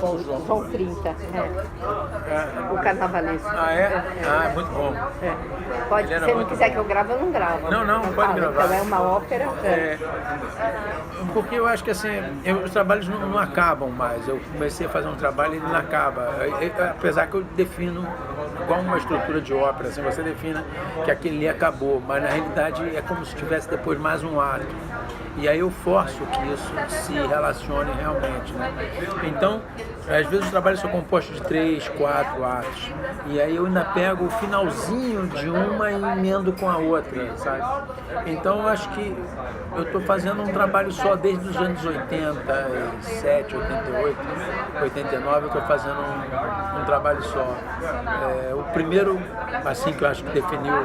Qual o João? João 30, o carnavalesco. Ah, é? Ah, muito bom. Pode, Ele era se não muito quiser bom. que eu grave, eu não gravo. Não, pode gravar. Então é uma ópera. Porque eu acho que assim, os trabalhos não acabam mais. Eu comecei a fazer um trabalho e ele não acaba. Apesar que eu defino igual uma estrutura de ópera, assim, você defina que aquele ali acabou, mas na realidade é como se tivesse depois mais um ato. E aí eu forço que isso se relacione realmente, né? Então, às vezes os trabalhos são compostos de 3, 4 atos. E aí eu ainda pego o finalzinho de uma e emendo com a outra, sabe? Então eu acho que eu estou fazendo um trabalho só desde os anos 87, 88, 89, eu estou fazendo um trabalho só. O primeiro, assim que eu acho que definiu,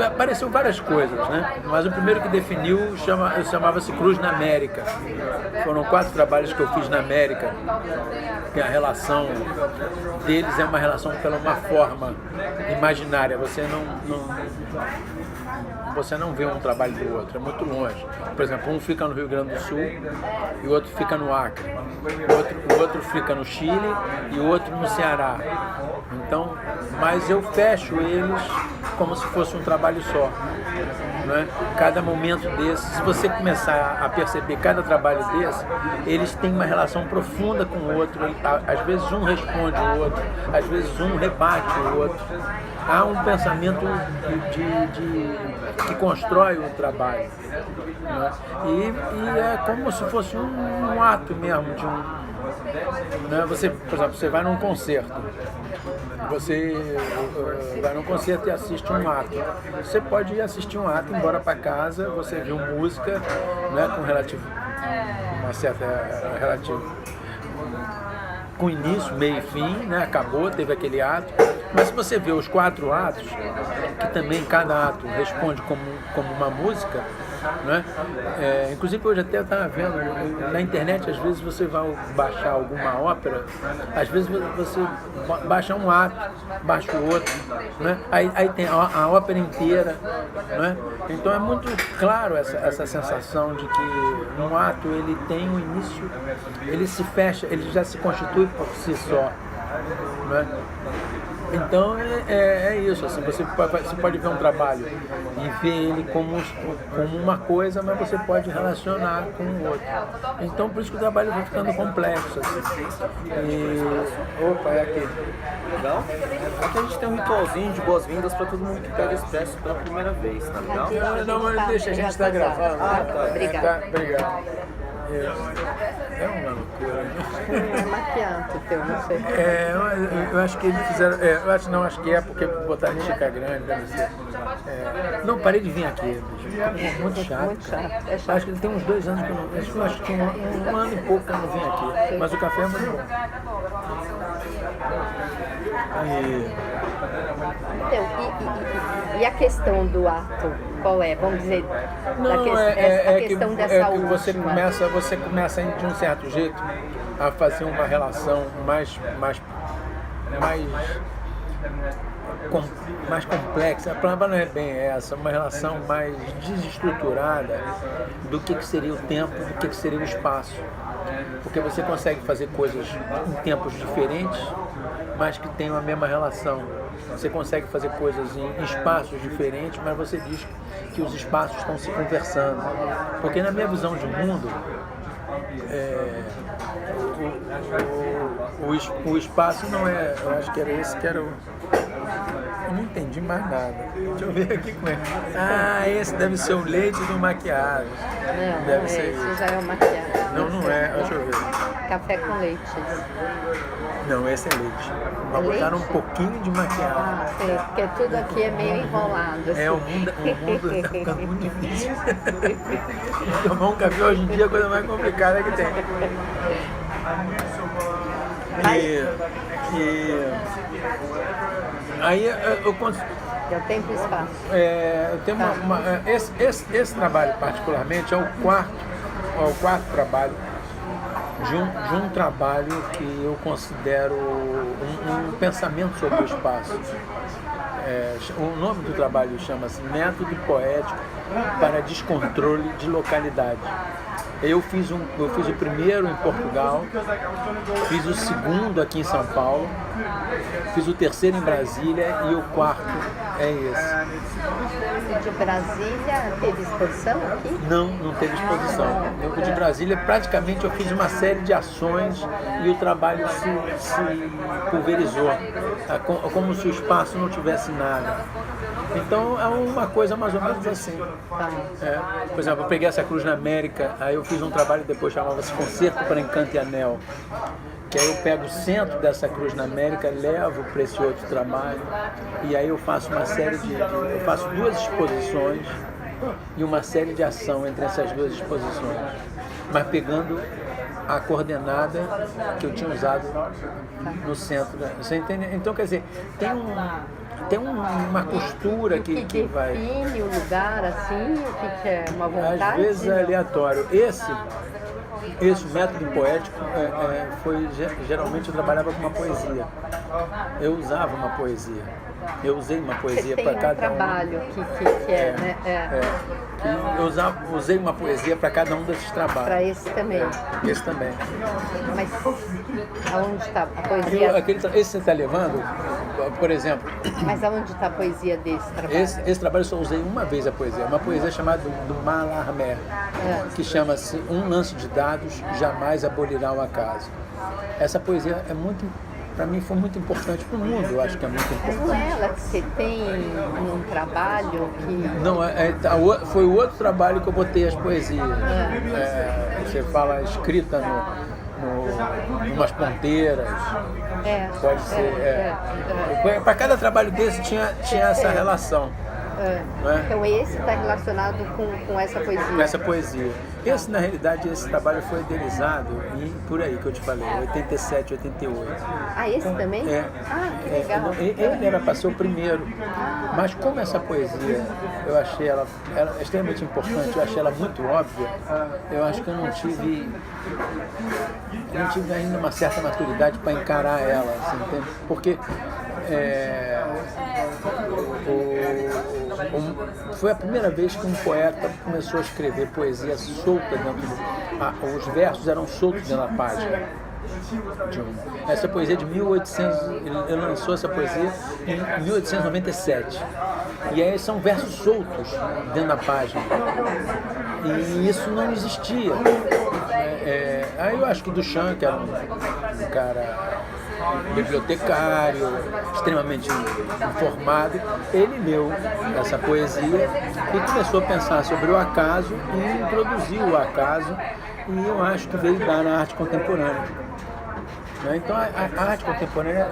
apareceu várias coisas, né? Mas o primeiro que definiu chamava-se Cruz na América. Foram 4 trabalhos que eu fiz na América, que a relação deles é uma relação pela uma forma imaginária. Você não vê um trabalho do outro, é muito longe. Por exemplo, um fica no Rio Grande do Sul e o outro fica no Acre. O outro fica no Chile e o outro no Ceará. Então, mas eu fecho eles como se fosse um trabalho só. Né? Cada momento desse, se você começar a perceber cada trabalho desse, eles têm uma relação profunda com o outro. Às vezes um responde o outro, às vezes um rebate o outro. Há um pensamento que constrói o trabalho. Né? E é como se fosse um ato mesmo de um. Né? Você, por exemplo, você vai num concerto. Você vai num concerto e assiste um ato. Você pode ir assistir um ato, ir embora para casa, você viu música, né, uma certa relativa, com início, meio e fim, né, acabou, teve aquele ato. Mas se você vê os 4 atos, que também cada ato responde como uma música, né? Inclusive hoje até eu estava vendo na internet, às vezes você vai baixar alguma ópera, às vezes você baixa um ato, baixa o outro, né? Aí tem a ópera inteira, né? Então é muito claro essa sensação de que um ato ele tem um início, ele se fecha, ele já se constitui por si só, né? Então é isso, assim, você pode ver um trabalho e ver ele como uma coisa, mas você pode relacionar com o outro. Então por isso que o trabalho vai ficando complexo. Assim. Opa, é aqui. Legal? Aqui a gente tem um ritualzinho de boas-vindas para todo mundo que pega expresso pela primeira vez, tá legal? Não, mas deixa, a gente está gravando. Tá, obrigada. Tá, obrigado. É uma loucura. É maquiante teu, não sei. Eu acho que eles fizeram. Acho que é porque botaram em Chica Grande, deve ser. Não, parei de vir aqui. Muito chato. Muito chato. É chato. Acho que tem uns 2 anos que eu não. Acho que tinha um ano e pouco que eu não vim aqui. Mas o café é muito bom. Então, e a questão do ato, qual é? Vamos dizer, A questão dessa que última. você começa de um certo jeito a fazer uma relação mais complexa. A palavra não é bem essa, uma relação mais desestruturada do que seria o tempo, do que seria o espaço. Porque você consegue fazer coisas em tempos diferentes, mas que tenham a mesma relação. Você consegue fazer coisas em espaços diferentes, mas você diz que os espaços estão se conversando. Porque na minha visão de mundo, o espaço não é... Eu acho que era esse que era o... Eu não entendi mais nada. Deixa eu ver aqui como é. Ah, esse deve ser o leite do maquiagem. Não, Deve não ser é, isso. isso já é uma maquiagem. Não é. Deixa eu ver. Café com leite. Não, esse é leite. Mas botaram um pouquinho de maquiagem. Ah, sei, porque tudo aqui é meio enrolado. Assim. O mundo tá ficando muito difícil. Tomar um café hoje em dia é a coisa mais complicada que tem. Aí eu consigo. É o tempo e espaço. Eu tenho esse trabalho particularmente é o quarto trabalho de um trabalho que eu considero um pensamento sobre o espaço. O nome do trabalho chama-se Método Poético para Descontrole de Localidade. Eu fiz o primeiro em Portugal, fiz o segundo aqui em São Paulo, fiz o terceiro em Brasília e o quarto é esse. De Brasília teve exposição aqui? Não teve exposição. O de Brasília, praticamente, eu fiz uma série de ações e o trabalho se pulverizou, como se o espaço não tivesse nada. Então, é uma coisa mais ou menos assim. Por exemplo, eu peguei essa cruz na América, aí eu fiz um trabalho depois chamava-se Concerto para Encanto e Anel, que aí eu pego o centro dessa cruz na América, levo para esse outro trabalho, e aí eu faço uma série eu faço 2 exposições e uma série de ação entre essas 2 exposições, mas pegando a coordenada que eu tinha usado no centro. Você entende? Então, quer dizer, tem uma costura que vai... define o lugar assim, o que é uma vontade? Às vezes é aleatório. Esse método poético foi, geralmente eu trabalhava com uma poesia. Eu usava uma poesia. Eu usei uma poesia para cada um. Trabalho que é, né? Eu usei uma poesia para cada um desses trabalhos. Para esse também. Esse também. Mas aonde está a poesia? Esse você está levando, por exemplo. Mas aonde está a poesia desse trabalho? Esse trabalho eu só usei uma vez a poesia. Uma poesia chamada do Mallarmé, que chama-se Um Lance de Dados Jamais Abolirá o Acaso. Essa poesia é muito... Para mim foi muito importante, para o mundo eu acho que é muito importante. Mas não é ela que você tem um trabalho que... Não, foi o outro trabalho que eu botei as poesias. Você fala escrita umas ponteiras, pode ser... Para cada trabalho desse tinha essa relação. Então esse está relacionado com essa poesia? Com essa poesia. Na realidade, esse trabalho foi idealizado por aí que eu te falei, 87, 88. Ah, esse também? Que legal. Ele era para ser o primeiro. Mas como essa poesia, eu achei ela extremamente importante, eu achei ela muito óbvia, eu acho que eu não tive ainda uma certa maturidade para encarar ela, assim, entende? Porque foi a primeira vez que um poeta começou a escrever poesia solta os versos eram soltos dentro da página. Essa poesia de 1800, ele lançou essa poesia em 1897. E aí são versos soltos dentro da página. E isso não existia. Aí eu acho que Duchamp, que era um cara bibliotecário, extremamente informado, ele leu essa poesia e começou a pensar sobre o acaso e introduziu o acaso, e eu acho que veio dar na arte contemporânea. Então a arte contemporânea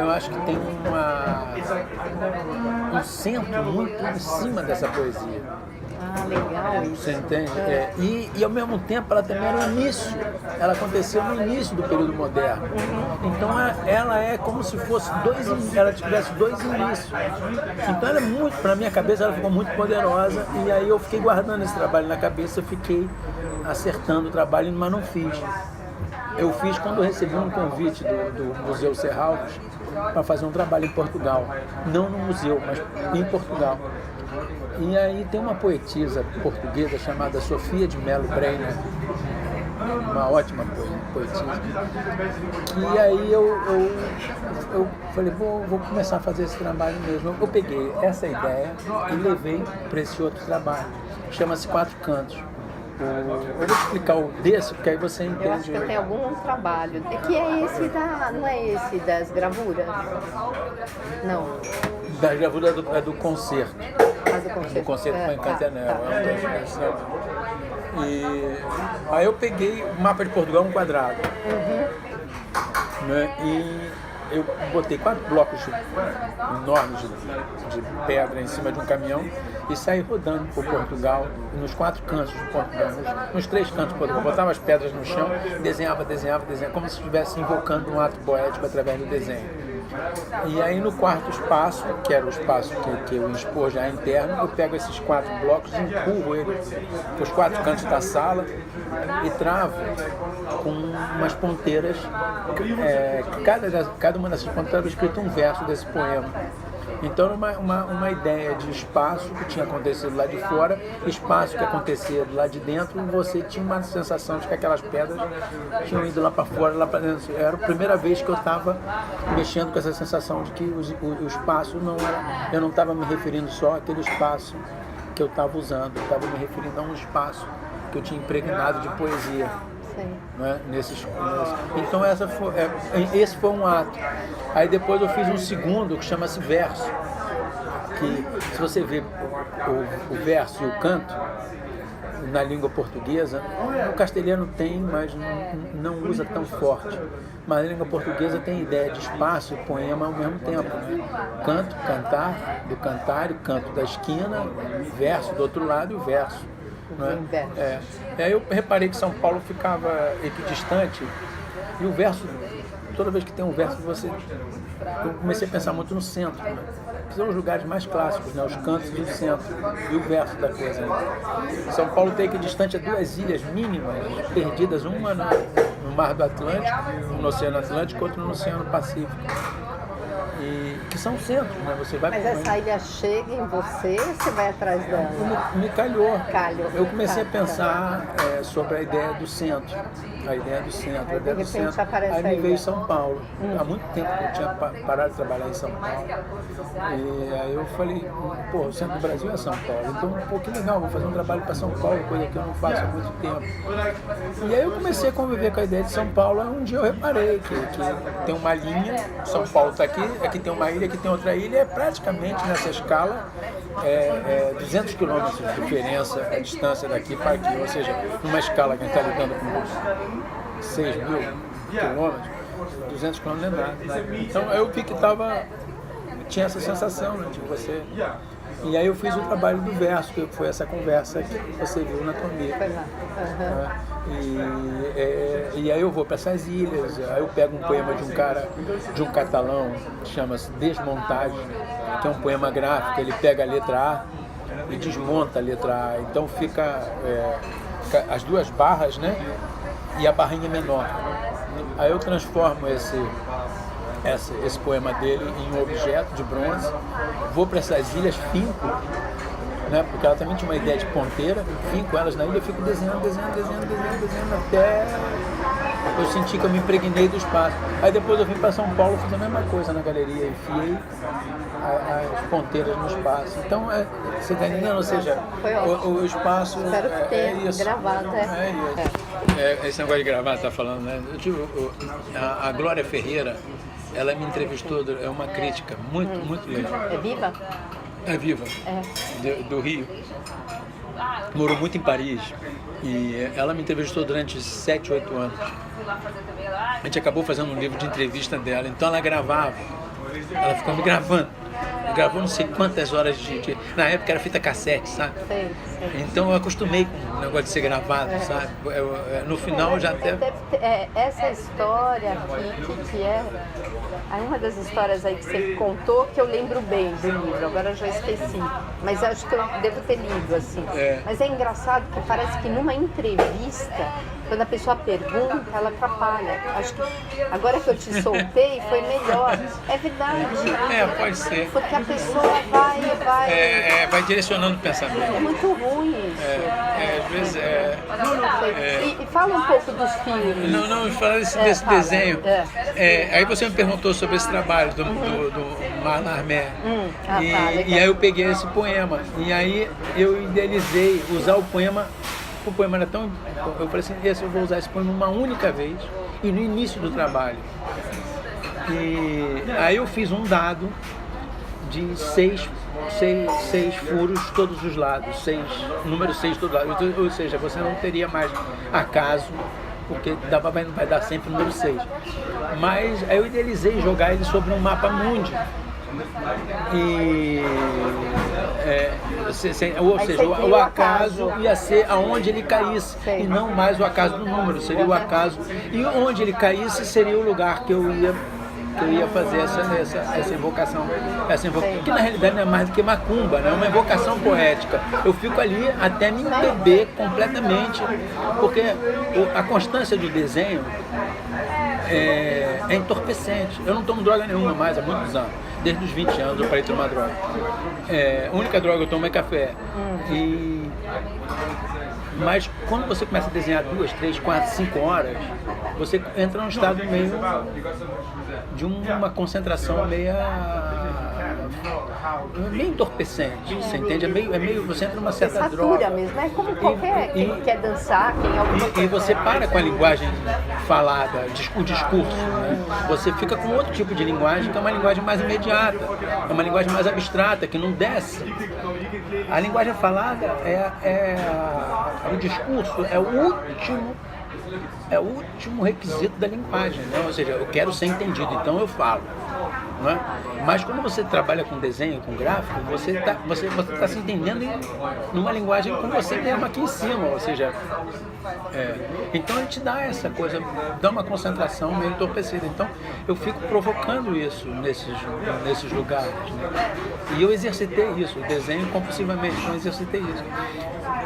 eu acho que tem um centro muito em cima dessa poesia. Legal. Você entende? E ao mesmo tempo ela também era o início. Ela aconteceu no início do período moderno. Então ela é como se fosse ela tivesse 2 inícios. Então ela é muito, para minha cabeça ela ficou muito poderosa, e aí eu fiquei guardando esse trabalho na cabeça, eu fiquei acertando o trabalho, mas não fiz. Eu fiz quando eu recebi um convite do Museu Serralves para fazer um trabalho em Portugal. Não no museu, mas em Portugal. E aí tem uma poetisa portuguesa chamada Sofia de Melo Breiner, uma ótima poetisa. E aí eu falei, vou começar a fazer esse trabalho mesmo. Eu peguei essa ideia e levei para esse outro trabalho. Chama-se Quatro Cantos. Eu vou explicar o desse, porque aí você entende. Eu acho que eu tenho algum trabalho. Que é esse não é esse das gravuras? Não. Das gravuras do concerto. Do concerto para Encanto e Anel. E aí eu peguei o mapa de Portugal, um quadrado. Né? E eu botei 4 blocos enormes de pedra em cima de um caminhão e saí rodando por Portugal, nos 4 cantos de Portugal, nos 3 cantos de Portugal. Botava as pedras no chão, desenhava, como se estivesse invocando um ato poético através do desenho. E aí no quarto espaço, que era o espaço que eu expor já interno, eu pego esses 4 blocos e empurro eles para os 4 cantos da sala e travo com umas ponteiras, cada uma dessas ponteiras escrito um verso desse poema. Então era uma ideia de espaço que tinha acontecido lá de fora, espaço que acontecia do lado de dentro, e você tinha uma sensação de que aquelas pedras tinham ido lá para fora, lá para dentro. Era a primeira vez que eu estava mexendo com essa sensação de que o espaço não era... Eu não estava me referindo só àquele espaço que eu estava usando, eu estava me referindo a um espaço que eu tinha impregnado de poesia. Né? Então esse foi um ato. Aí depois eu fiz um segundo que chama-se verso, que se você vê o verso e o canto na língua portuguesa, o castelhano tem, mas não usa tão forte. Mas a língua portuguesa tem ideia de espaço e poema ao mesmo tempo, né? Canto, cantar, do cantar, e canto da esquina, verso do outro lado e o verso. Né? Aí eu reparei que São Paulo ficava equidistante, e o verso, toda vez que tem um verso, eu comecei a pensar muito no centro, né? Que são os lugares mais clássicos, né? Os cantos e o centro, e o verso da coisa. Né? São Paulo tem equidistante a duas ilhas mínimas, perdidas, uma no Mar do Atlântico, no Oceano Atlântico, outra no Oceano Pacífico. E que são centros, né? Você vai. Mas essa ilha chega em você ou você vai atrás dela? Me calhou. Eu comecei a pensar sobre a ideia do centro. A ideia do centro. Aí me veio São Paulo. Há muito tempo que eu tinha parado de trabalhar em São Paulo. E aí eu falei, pô, o centro do Brasil é São Paulo. Então, que legal, vou fazer um trabalho para São Paulo, coisa que eu não faço há muito tempo. E aí eu comecei a conviver com a ideia de São Paulo. Aí um dia eu reparei que tem uma linha, São Paulo está aqui tem uma ilha, aqui tem outra ilha, é praticamente nessa escala 200 quilômetros de diferença a distância daqui para aqui, ou seja, numa escala que a gente está lidando com 6 mil quilômetros, 200 quilômetros não é nada. Então eu vi que tinha essa sensação, né, de você... E aí eu fiz o trabalho do verso, que foi essa conversa que você viu na turnê. E aí eu vou para essas ilhas, aí eu pego um poema de um catalão, que chama-se Desmontagem, que é um poema gráfico. Ele pega a letra A e desmonta a letra A, então fica as duas barras, né, e a barrinha menor. Aí eu transformo esse poema dele em um objeto de bronze, vou para essas ilhas, finco, né, porque ela também tinha uma ideia de ponteira, finco elas na ilha, eu fico desenhando até eu senti que eu me impregnei do espaço. Aí depois eu vim para São Paulo, fiz a mesma coisa na galeria, enfiei as ponteiras no espaço. Então, você está entendendo? Ou seja, o espaço... Espero que tenha isso. Gravado, Esse negócio de gravar, tá falando, né? Eu tive a Glória Ferreira, ela me entrevistou, é uma crítica muito legal. É viva? É viva, do Rio. Morou muito em Paris e ela me entrevistou durante 7, 8 anos. A gente acabou fazendo um livro de entrevista dela, então ela gravava, ela ficou me gravando. Gravou não sei quantas horas na época era fita cassete, sabe? Sei. Então eu acostumei com o negócio de ser gravado, sabe? No final já até... Essa história aqui, que é uma das histórias aí que você contou, que eu lembro bem do livro, agora eu já esqueci, mas acho que eu devo ter lido, assim. Mas é engraçado que parece que numa entrevista, quando a pessoa pergunta, ela atrapalha. Acho que agora que eu te soltei, foi melhor. É verdade. Pode ser. Porque a pessoa vai... vai direcionando o pensamento. É muito ruim isso. Às vezes E fala um pouco dos filmes. Não, fala desse desenho. Aí você me perguntou sobre esse trabalho do Mallarmé. E aí eu peguei esse poema. E aí eu idealizei usar o poema. O poema era tão... Eu falei assim, eu vou usar esse poema uma única vez e no início do trabalho. E aí eu fiz um dado de 6 furos todos os lados, número 6 todos os lados. Ou seja, você não teria mais acaso, porque vai dar sempre o número 6. Mas aí eu idealizei jogar ele sobre um mapa mundi. Ou seja, o acaso ia ser aonde ele caísse, e não mais o acaso do número, seria o acaso. E onde ele caísse seria o lugar que eu ia fazer essa invocação. Que na realidade não é mais do que macumba, né? É uma invocação poética. Eu fico ali até me embeber completamente, porque a constância do desenho é entorpecente. Eu não tomo droga nenhuma mais há muitos anos. desde os 20 anos eu parei de tomar droga. A única droga que eu tomo é café. Mas quando você começa a desenhar 2, 3, 4, 5 horas, você entra num estado meio de uma concentração meio entorpecente, você entende? Você entra numa certa droga. Mesmo, é como qualquer quem quer dançar, quem é e você para com a linguagem falada, o discurso, né? Você fica com outro tipo de linguagem, que é uma linguagem mais imediata, é uma linguagem mais abstrata, que não desce. A linguagem falada o discurso é o último requisito da linguagem, né? Ou seja, eu quero ser entendido, então eu falo. Não é? Mas quando você trabalha com desenho, com gráfico, você tá se entendendo numa linguagem com você mesmo aqui em cima, ou seja, então ele te dá essa coisa, dá uma concentração meio entorpecida. Então eu fico provocando isso nesses lugares, né? E eu exercitei isso, o desenho compulsivamente, então eu exercitei isso.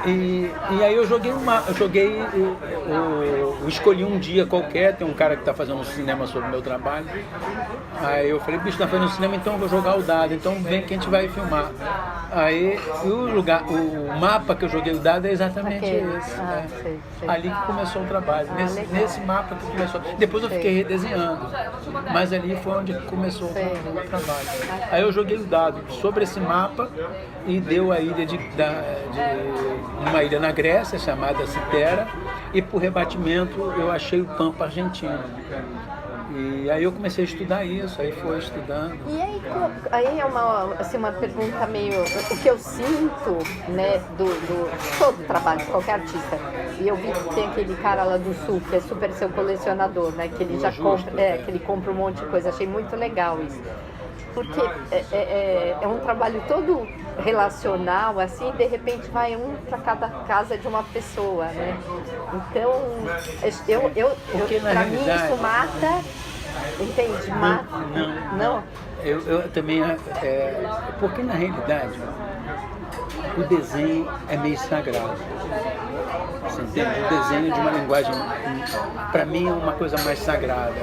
E aí eu escolhi um dia qualquer, tem um cara que está fazendo um cinema sobre o meu trabalho. Aí eu falei, bicho, tá fazendo um cinema, então eu vou jogar o dado, então vem que a gente vai filmar. Aí o mapa que eu joguei o dado é exatamente esse. Sei. Ali que começou o trabalho, nesse mapa que começou. Depois eu fiquei redesenhando, mas ali foi onde começou o trabalho. Aí eu joguei o dado sobre esse mapa e deu a ilha uma ilha na Grécia chamada Citera, e por rebatimento eu achei o Pampa argentino. E aí eu comecei a estudar isso, aí foi estudando. E aí é uma pergunta meio... O que eu sinto, né, do todo trabalho de qualquer artista, e eu vi que tem aquele cara lá do Sul, que é super seu colecionador, né, que ele que ele compra um monte de coisa, achei muito legal isso. Porque é um trabalho todo relacional, assim, de repente vai para cada casa de uma pessoa, né? Então, para mim isso mata, entende? Mata. Não? Eu também, porque na realidade o desenho é meio sagrado. Você entende? O desenho de uma linguagem, para mim, é uma coisa mais sagrada.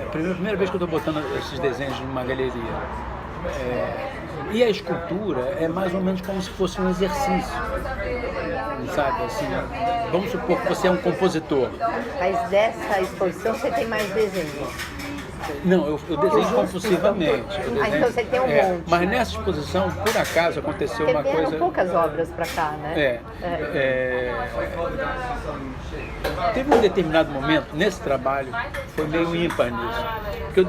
A primeira vez que eu estou botando esses desenhos numa galeria. E a escultura é mais ou menos como se fosse um exercício, sabe? Assim, vamos supor que você é um compositor. Mas dessa exposição você tem mais desenhos? Não, eu desenho compulsivamente. Então você tem um monte. Mas nessa exposição, por acaso, aconteceu uma coisa... Vieram poucas obras para cá, né? Teve um determinado momento, nesse trabalho, foi meio ímpar nisso. Porque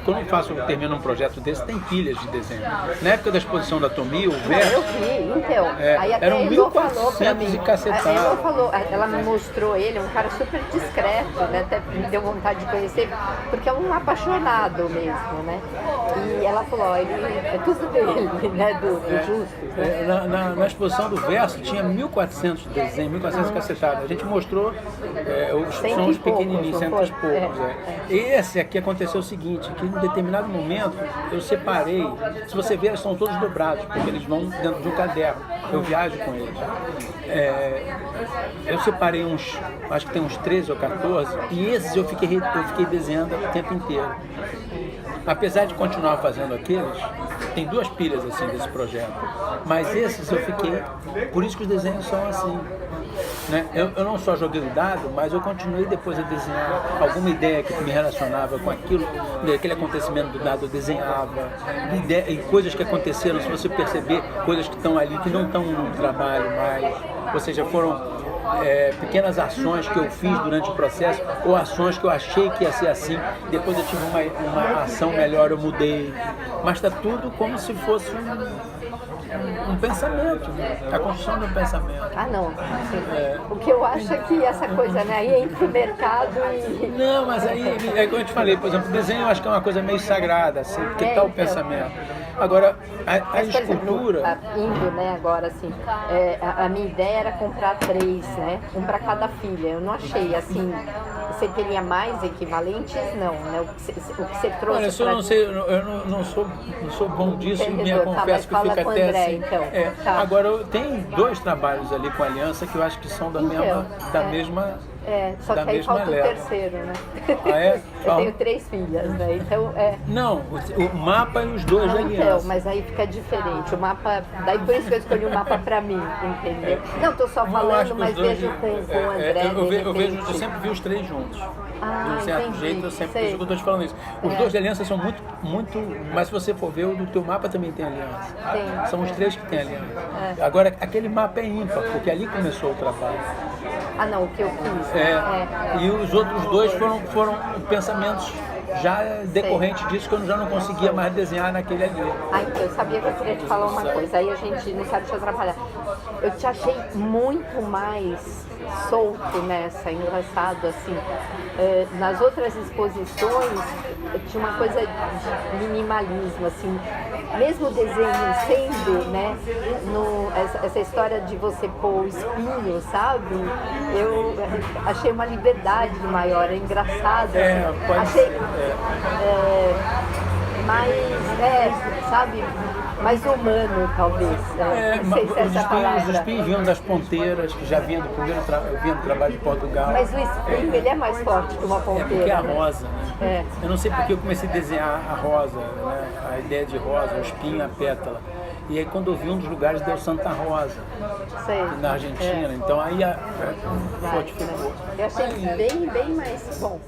quando eu termino um projeto desse, tem pilhas de desenho. Na época da exposição da Tomi, o verso... Eu vi, então. Aí até eram a Elô falou pra 1.400 mim. e cacetada. A Elô falou, ela me mostrou ele, um cara super discreto, né? Até me deu vontade de conhecer, porque é um apaixonado mesmo, né? E ela falou, ele é tudo dele, né? Do Justus, né? Na exposição do verso tinha 1.400 desenhos, 1.400 cacetadas. A gente mostrou são os pequenininhos, 100 e poucos. Esse aqui aconteceu o seguinte, que em determinado momento eu separei, se você ver, eles são todos dobrados, porque eles vão dentro de um caderno, eu viajo com eles. Eu separei acho que tem uns 13 ou 14, e esses eu fiquei desenhando o tempo inteiro. Apesar de continuar fazendo aqueles, tem 2 pilhas assim desse projeto, mas esses eu fiquei, por isso que os desenhos são assim, né? Eu não só joguei o dado, mas eu continuei depois a desenhar alguma ideia que me relacionava com aquilo, aquele acontecimento do dado eu desenhava, e coisas que aconteceram, se você perceber, coisas que estão ali, que não estão no trabalho mais, ou seja, foram pequenas ações que eu fiz durante o processo, ou ações que eu achei que ia ser assim, depois eu tive uma ação melhor, eu mudei, mas está tudo como se fosse um pensamento, a construção de um pensamento. Não, o que eu acho é que essa coisa, né, aí entra o mercado e... Não, mas aí, como eu te falei, por exemplo, o desenho eu acho que é uma coisa meio sagrada, assim, porque está o pensamento. Agora, a escultura... Indo, né, agora, assim, a minha ideia era comprar 3, né, um para cada filha. Eu não achei, assim, você teria mais equivalentes? Não, né? O que você trouxe. Olha, eu não sei, eu não sou bom disso, Entendedor, me confesso que fica com o até André, assim. então. Tá. Agora, tem 2 trabalhos ali com a Aliança que eu acho que são da mesma. Só que aí falta o terceiro, né? Ah, é? Eu tenho 3 filhas, né? Então, Não, o mapa e os 2 da Aliança. Então, mas aí fica diferente. O mapa, daí por isso que eu escolhi o mapa pra mim, entendeu? Não, tô só falando, mas vejo com o André. Eu sempre vi os 3 juntos. Ah, de um certo entendi, jeito, eu sempre sei. eu estou te falando isso. Os 2 de Aliança são muito. Mas se você for ver, o do teu mapa também tem Aliança. Tem. São os 3 que tem Aliança. Agora, aquele mapa é ímpar, porque ali começou o trabalho. Ah, não, o que eu fiz. E os outros 2 foram pensamentos já decorrentes disso, que eu já não conseguia mais desenhar naquele ali. Ah, então eu sabia que eu queria te falar uma coisa, aí a gente não quero te atrapalhar. Eu te achei muito mais solto nessa, engraçado, assim. Nas outras exposições, tinha uma coisa de minimalismo, assim. Mesmo o desenho sendo, né, essa história de você pôr o espinho, sabe? Eu achei uma liberdade maior, é engraçado. Assim. Achei sabe? Mais humano, talvez. Não sei se essa palavra. Os espinhos vinham das ponteiras, que já vinham do primeiro vinha do trabalho de Portugal. Mas o espinho, ele é mais forte que uma ponteira. Porque é a rosa, né? É. Eu não sei porque eu comecei a desenhar a rosa, né? A ideia de rosa, o espinho, a pétala. E aí quando eu vi um dos lugares deu Santa Rosa, na Argentina. Então aí fortificou. Eu achei bem mais bom.